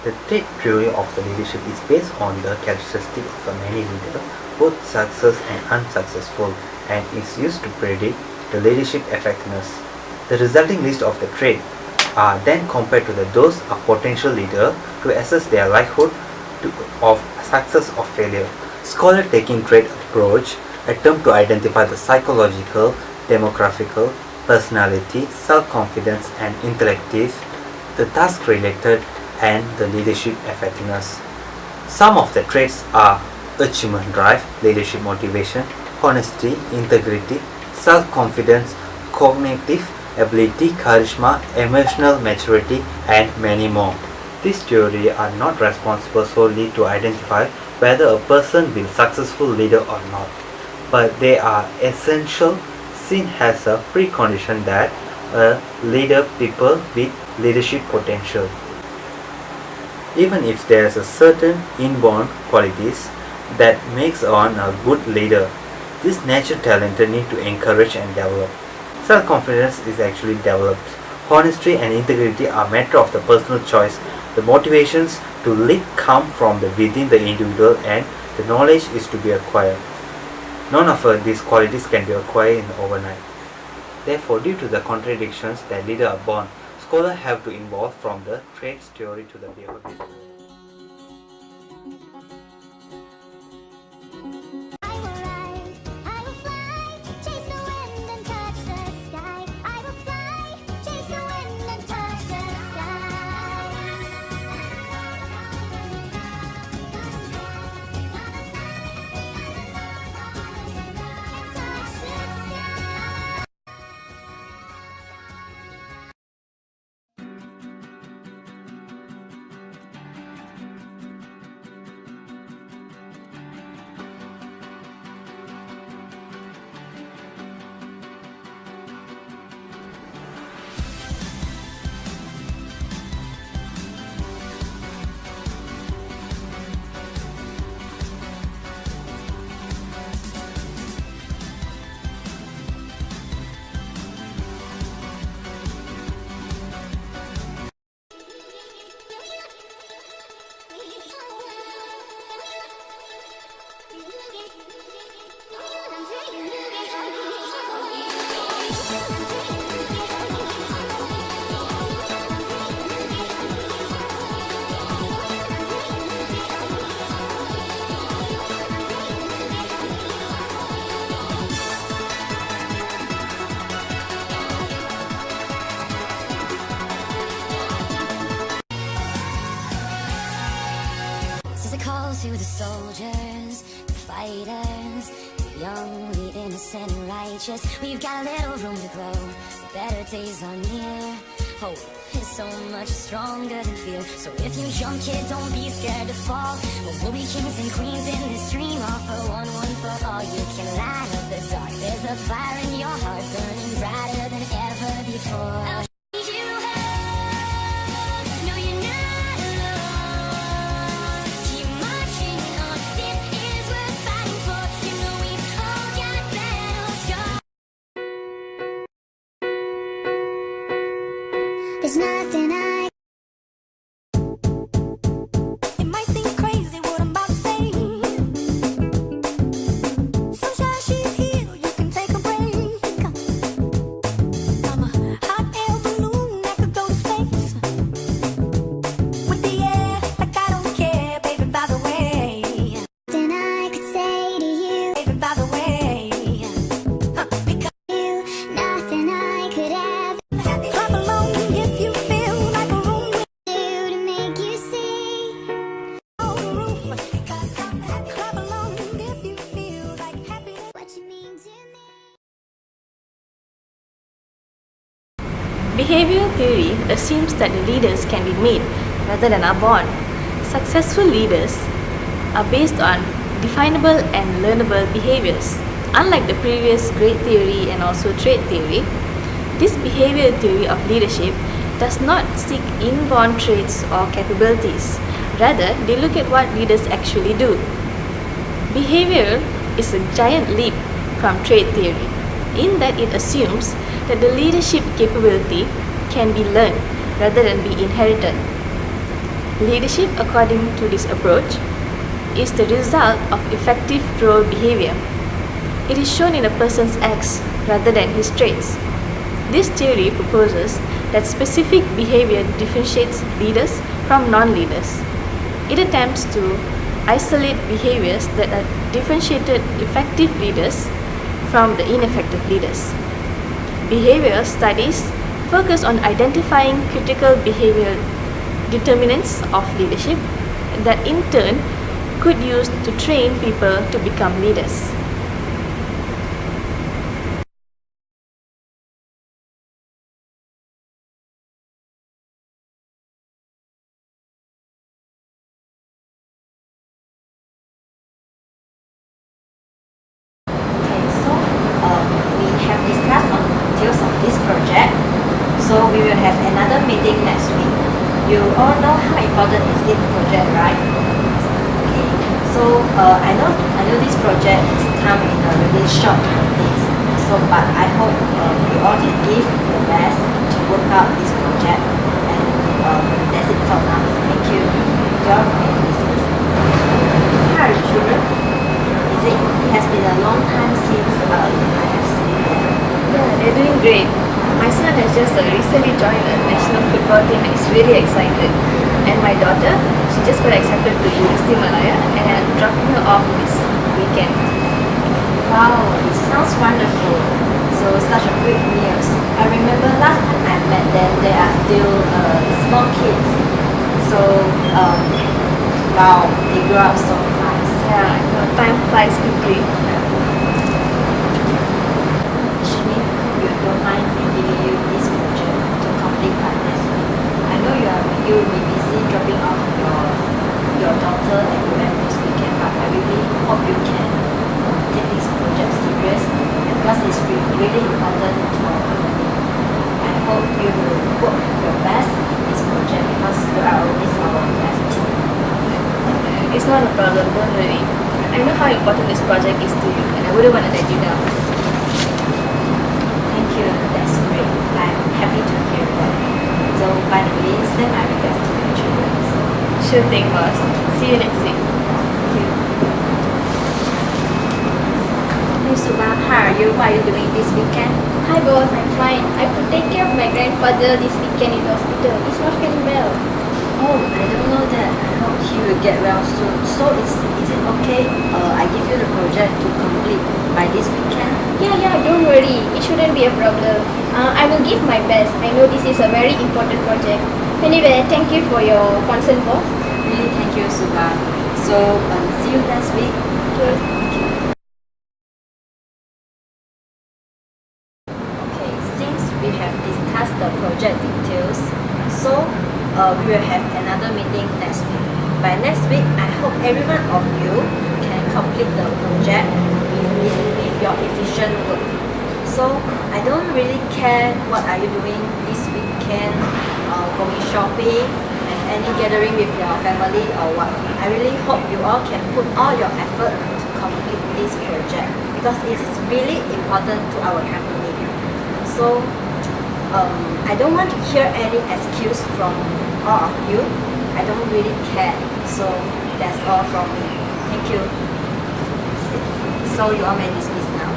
The trait theory of the leadership is based on the characteristic of any leader, both success and unsuccessful, and is used to predict the leadership effectiveness. The resulting list of the traits are then compared to those of potential leader to assess their likelihood of success or failure. Scholars taking trait approach attempt to identify the psychological, demographical, personality, self-confidence and intellective, the task-related and the leadership effectiveness. Some of the traits are achievement drive, leadership motivation, honesty, integrity, self-confidence, cognitive ability, charisma, emotional maturity, and many more. These theories are not responsible solely to identify whether a person will be a successful leader or not, but they are essential seen as a precondition that a leader people with leadership potential. Even if there is a certain inborn qualities that makes one a good leader, this natural talent need to encourage and develop. Self-confidence is actually developed. Honesty and integrity are matter of the personal choice. The motivations to lead come from within the individual and the knowledge is to be acquired. None of these qualities can be acquired in overnight. Therefore, due to the contradictions that leaders are born, scholars have to involve from the traits theory to the behavior. To the soldiers, the fighters, the young, the innocent and righteous, we've got a little room to grow. The better days are near. Hope is so much stronger than fear. So if you jump, kid, don't be scared to fall. We'll be kings and queens in this dream. All for one for all. You can light up the dark. There's a fire in your heart burning brighter than ever before. There's nothing I. It might seem crazy what I'm about to say. Sunshine, she's here, you can take a break. I'm a hot air balloon that could go to space. With the air, like I don't care, baby, by the way. Then I could say to you, baby, by the way. Because you, nothing I could ever. Clap along if you feel like a room do to make you see. On the roof, because clap along if you feel like happiness. What you mean to me? Behavioral theory assumes that the leaders can be made rather than are born. Successful leaders are based on definable and learnable behaviors. Unlike the previous grade theory and also trait theory, this behavioral theory of leadership does not seek inborn traits or capabilities. Rather, they look at what leaders actually do. Behavior is a giant leap from trait theory, in that it assumes that the leadership capability can be learned rather than be inherited. Leadership, according to this approach, is the result of effective role behavior. It is shown in a person's acts rather than his traits. This theory proposes that specific behavior differentiates leaders from non-leaders. It attempts to isolate behaviors that are differentiated effective leaders from the ineffective leaders. Behavioral studies focus on identifying critical behavioral determinants of leadership that in turn could use to train people to become leaders. Okay, so we have discussed on details of this project. So we will have another meeting next week. You all know how important is this project, right? Okay. So I know this project is come in a really short notice. So but I hope you all can give your best to work out this project. And that's it for now. Thank you. You all may dismiss. Hi children. It has been a long time since I have seen them. Yeah, they're doing great. My son has just recently joined a national football team and is really excited. And my daughter, she just got accepted to University Malaya and I'm dropping her off this weekend. Wow, it sounds wonderful. So such a great news. I remember last time I met them, they are still small kids. So wow, they grew up so fast. Yeah, I know, time flies quickly. Lakshmi, you don't mind me giving you this project to complete by next week. I know you will be busy dropping off your daughter and you have this weekend, but I really hope you can take this project serious because it's really important to our company. I hope you will work your best in this project because you are always our best team. It's not a problem, don't worry. I know how important this project is to you and I wouldn't want to let you down. Thank you, that's great. I'm happy to hear that. So by the way, send my regards to your children. Sure thing, boss. See you next week. Thank you. Hey Subha, how are you? What are you doing this weekend? Hi boss, I'm fine. I could take care of my grandfather this weekend in the hospital. He's not feeling well. Oh, I don't know that. I hope he will get well soon. So is it okay? I give you the project to complete by this weekend. Yeah, don't worry. It shouldn't be a problem. I will give my best. I know this is a very important project. Anyway, thank you for your concern, boss. Really, thank you, Subha. So see you next week. Okay. Okay, since we have discussed the project details, so we will have another meeting next week. By next week, I hope every one of you can complete the project with your efficient work. So I don't really care what are you doing this weekend, going shopping, have any gathering with your family or what. I really hope you all can put all your effort to complete this project because it is really important to our company. So I don't want to hear any excuse from all of you. I don't really care. So that's all from me. Thank you. So you all may dismiss now.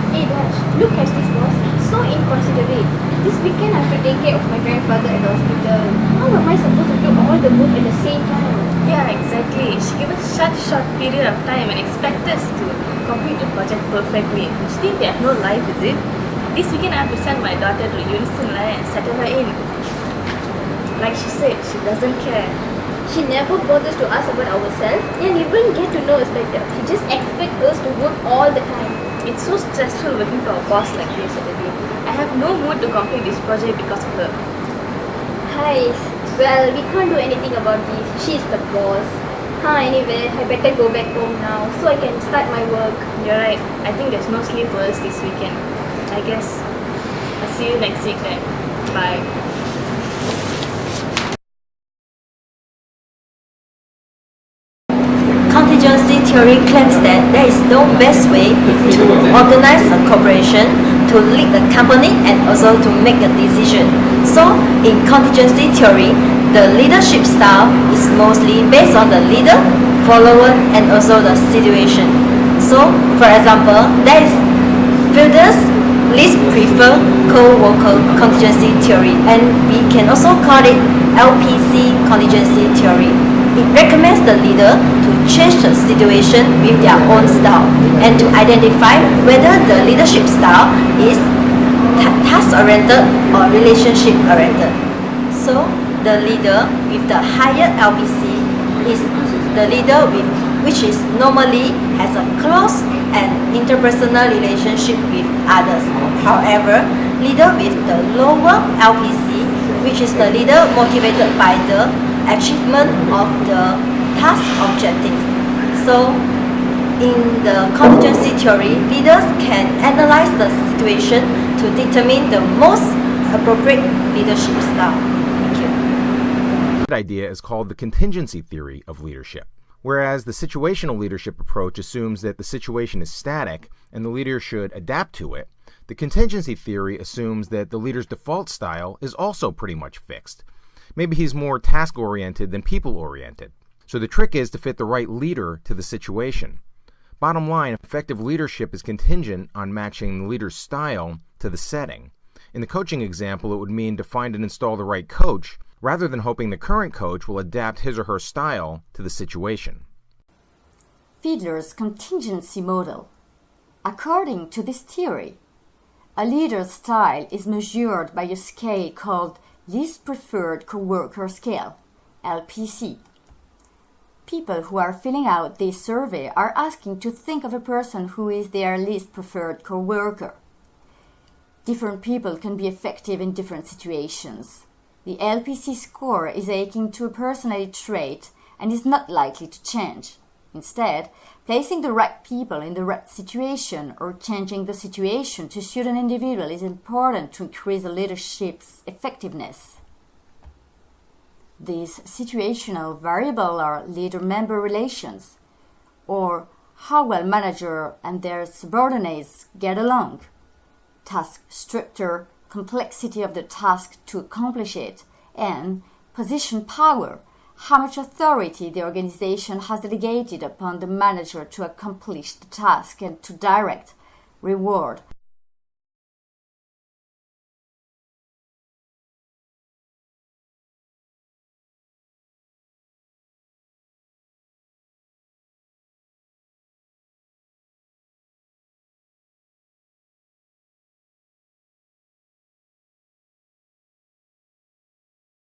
Hey Dash, look at this boss. So inconsiderate. This weekend I have to take care of my grandfather at the hospital. How am I supposed to do all the work at the same time? Yeah, exactly. She gave us such a short period of time and expect us to complete the project perfectly. She think we have no life, is it? This weekend I have to send my daughter to University and settle her in. Like she said, she doesn't care. She never bothers to ask about ourselves and even get to know us better. She just expects us to work all the time. It's so stressful working for a boss like this at the day. I have no mood to complete this project because of her. Hi. Well, we can't do anything about this. She's the boss. Anyway, I better go back home now so I can start my work. You're right. I think there's no sleep for us this weekend. I guess I'll see you next week then. Bye. Contingency theory claims that there is no best way to organize a corporation to lead the company and also to make a decision. So in contingency theory, the leadership style is mostly based on the leader, follower, and also the situation. So for example, there is fielders least prefer co-worker contingency theory, and we can also call it LPC contingency theory. It recommends the leader to change the situation with their own style and to identify whether the leadership style is task-oriented or relationship-oriented. So the leader with the higher LPC is the leader which is normally has a close and interpersonal relationship with others. However, leader with the lower LPC, which is the leader motivated by the achievement of the task objective. So in the contingency theory, leaders can analyze the situation to determine the most appropriate leadership style. Thank you. That idea is called the contingency theory of leadership. Whereas the situational leadership approach assumes that the situation is static and the leader should adapt to it, the contingency theory assumes that the leader's default style is also pretty much fixed. Maybe he's more task-oriented than people-oriented. So the trick is to fit the right leader to the situation. Bottom line, effective leadership is contingent on matching the leader's style to the setting. In the coaching example, it would mean to find and install the right coach, rather than hoping the current coach will adapt his or her style to the situation. Fiedler's contingency model. According to this theory, a leader's style is measured by a scale called Least Preferred Coworker Scale, LPC. People who are filling out this survey are asking to think of a person who is their least preferred coworker. Different people can be effective in different situations. The LPC score is akin to a personality trait and is not likely to change. Instead, placing the right people in the right situation or changing the situation to suit an individual is important to increase the leadership's effectiveness. These situational variables are leader-member relations, or how well manager and their subordinates get along, task structure, complexity of the task to accomplish it, and position power, how much authority the organization has delegated upon the manager to accomplish the task and to direct, reward,